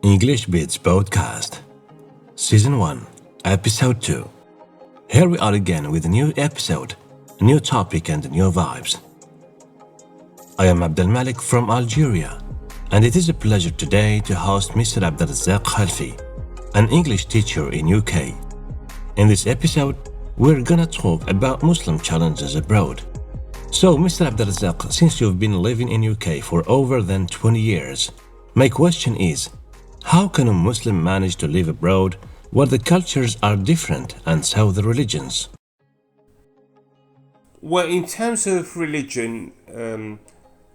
English Bits Podcast, Season 1, Episode 2. Here we are again with a new episode, a new topic and new vibes. I am Abdel Malik from Algeria, and it is a pleasure today to host Mr. Abdelrazak Khalfi, an English teacher in UK. In this episode, we're gonna talk about Muslim challenges abroad. So, Mr. Abdelrazak, since you've been living in UK for over than 20 years, my question is, how can a Muslim manage to live abroad where the cultures are different and so the religions? Well, in terms of religion,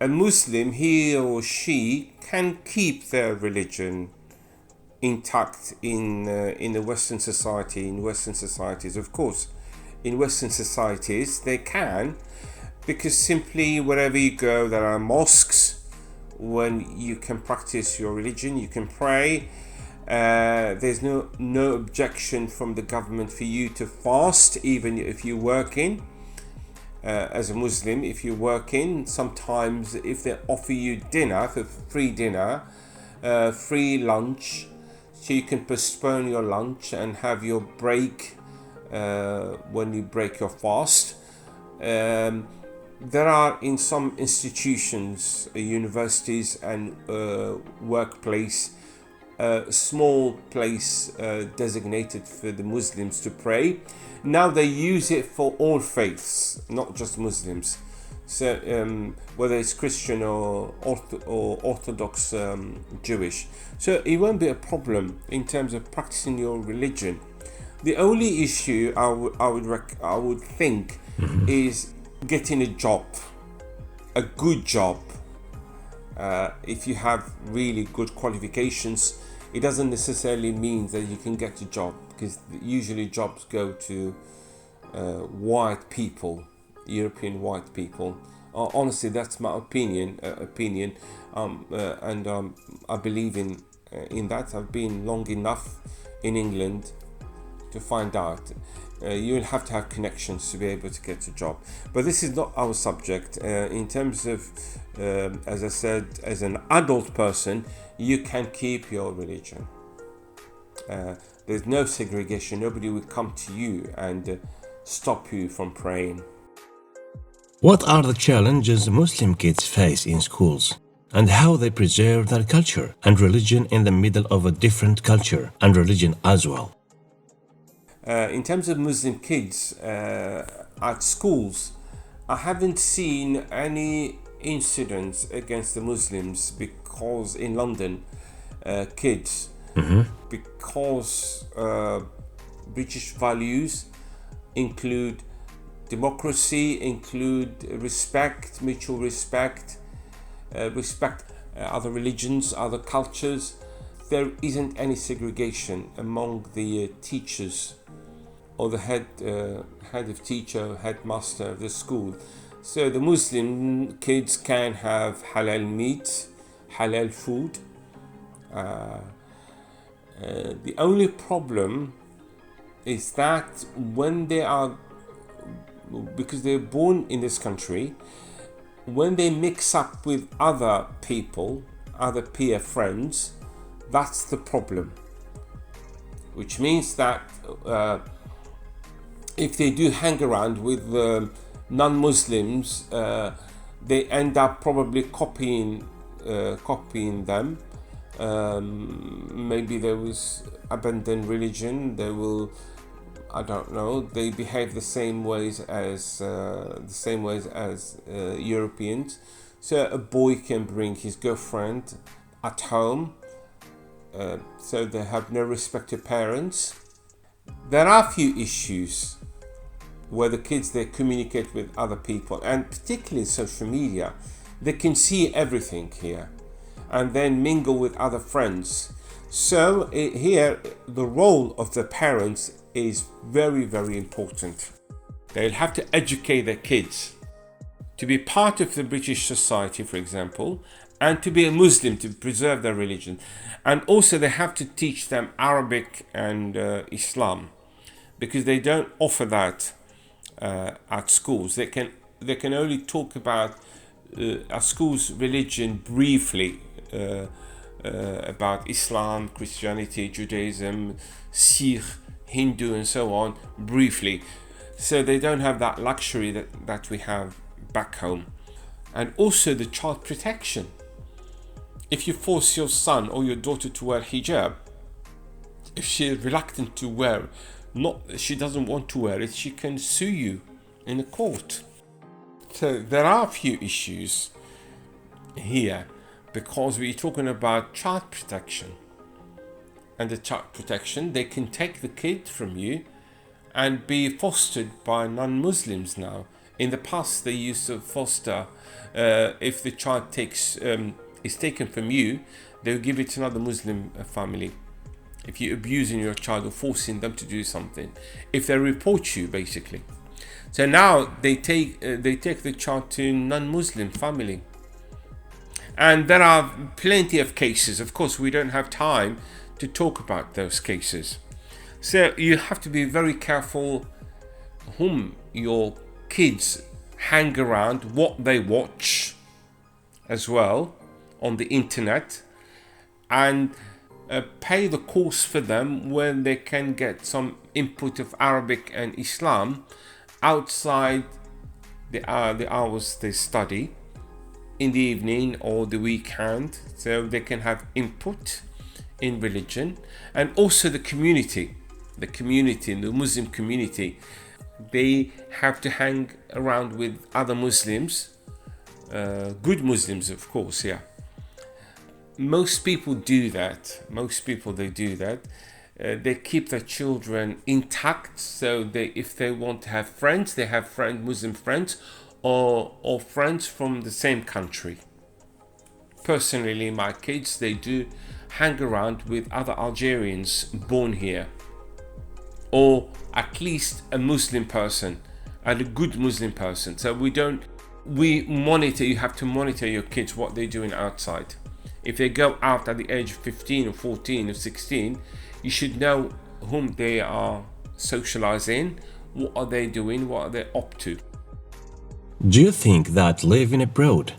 a Muslim, he or she, can keep their religion intact in the Western society. In Western societies, of course, in Western societies they can, because simply wherever you go, there are mosques when you can practice your religion, you can pray. There's no objection from the government for you to fast, even if you're working. As a Muslim, if you're working, sometimes if they offer you dinner, for free dinner, free lunch, so you can postpone your lunch and have your break when you break your fast. There are in some institutions, universities and workplace, small place designated for the Muslims to pray. Now they use it for all faiths, not just Muslims. So whether it's Christian or Orthodox Jewish, so it won't be a problem in terms of practicing your religion. The only issue I would think is getting a job, a good job. If you have really good qualifications, it doesn't necessarily mean that you can get a job, because usually jobs go to white people, European white people. Honestly, that's my opinion. And I believe in that. I've been long enough in England to find out. You will have to have connections to be able to get a job. But this is not our subject. In terms of, as I said, as an adult person, you can keep your religion. There's no segregation. Nobody will come to you and stop you from praying. What are the challenges Muslim kids face in schools, and how they preserve their culture and religion in the middle of a different culture and religion as well? In terms of Muslim kids at schools, I haven't seen any incidents against the Muslims, because in London, kids, because British values include democracy, include respect, mutual respect, respect other religions, other cultures. There isn't any segregation among the teachers or the head of teacher, headmaster of the school. So the Muslim kids can have halal meat, halal food. The only problem is that when they are, because they're born in this country, when they mix up with other people, other peer friends, that's the problem. Which means that if they do hang around with non-Muslims, they end up probably copying them. Maybe they will abandon religion. They will, I don't know. They behave the same ways as Europeans. So a boy can bring his girlfriend at home. So they have no respect to parents. There are a few issues where the kids, they communicate with other people, and particularly social media, they can see everything here and then mingle with other friends. So here the role of the parents is very, very important. They'll have to educate their kids to be part of the British society, for example, and to be a Muslim, to preserve their religion. And also they have to teach them Arabic and Islam, because they don't offer that at schools. They can only talk about at schools religion briefly, about Islam, Christianity, Judaism, Sikh, Hindu, and so on, briefly. So they don't have that luxury that we have back home. And also the child protection. If you force your son or your daughter to wear hijab, if she is reluctant to wear, she doesn't want to wear it, she can sue you in a court. So there are a few issues here because we're talking about child protection. And the child protection, they can take the kid from you and be fostered by non-Muslims now. In the past, they used to foster, if the child is taken from you, they'll give it to another Muslim family. If you're abusing your child or forcing them to do something, if they report you, basically. So now they take the child to non-Muslim family, and there are plenty of cases. Of course, we don't have time to talk about those cases. So you have to be very careful whom your kids hang around, what they watch as well on the internet, and pay the course for them when they can get some input of Arabic and Islam outside the hours they study in the evening or the weekend, so they can have input in religion. And also the community, the Muslim community, they have to hang around with other Muslims, good Muslims, of course. Yeah, most people do that. They keep their children intact, so if they want to have friends, they have Muslim friends or friends from the same country. Personally, my kids, they do hang around with other Algerians born here, or at least a Muslim person, and a good Muslim person. So you have to monitor your kids, what they're doing outside. If they go out at the age of 15 or 14 or 16, you should know whom they are socializing, what are they doing, what are they up to. Do you think that living abroad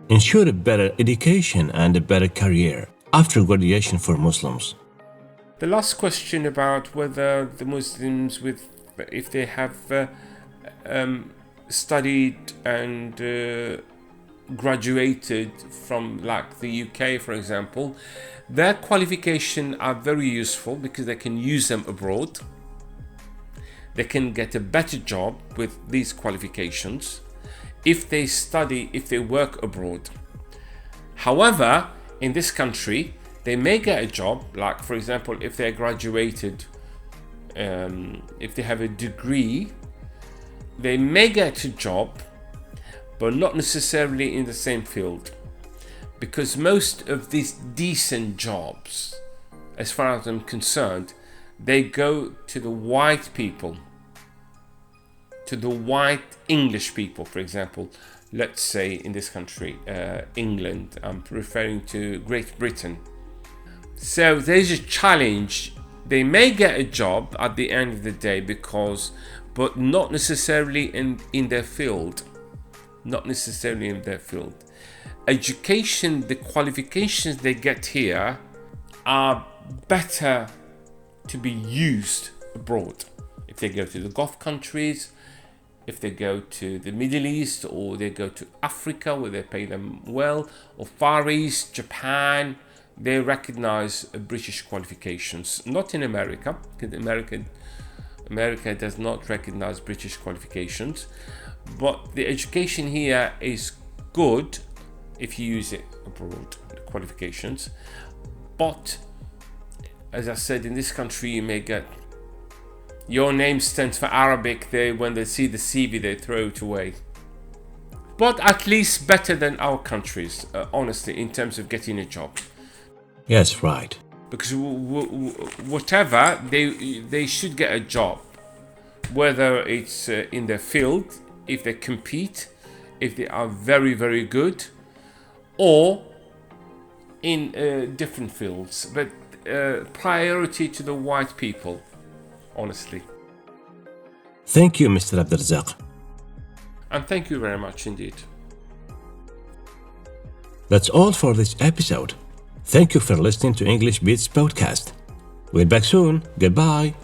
ensure a better education and a better career after graduation for Muslims? The last question about whether the Muslims, if they have studied and graduated from like the UK, for example, their qualifications are very useful because they can use them abroad. They can get a better job with these qualifications if they work abroad. However, in this country, they may get a job, like for example, if they're graduated, if they have a degree, they may get a job, but not necessarily in the same field. Because most of these decent jobs, as far as I'm concerned, they go to the white people, to the white English people, for example. Let's say in this country, England, I'm referring to Great Britain. So there's a challenge. They may get a job at the end of the day but not necessarily in their field. Not necessarily in their field. Education, the qualifications they get here are better to be used abroad. If they go to the Gulf countries, if they go to the Middle East, or they go to Africa where they pay them well, or Far East, Japan, they recognize British qualifications. Not in America, because America does not recognize British qualifications. But the education here is good if you use it abroad, the qualifications. But as I said, in this country, you may get your name stands for Arabic. When they see the CV, they throw it away. But at least better than our countries, honestly, in terms of getting a job. Yes, right. Because whatever, they should get a job, whether it's in their field, if they compete, if they are very, very good, or in different fields. But priority to the white people, honestly. Thank you, Mr. Abdelrazak. And thank you very much indeed. That's all for this episode. Thank you for listening to English Beats podcast. We're back soon. Goodbye.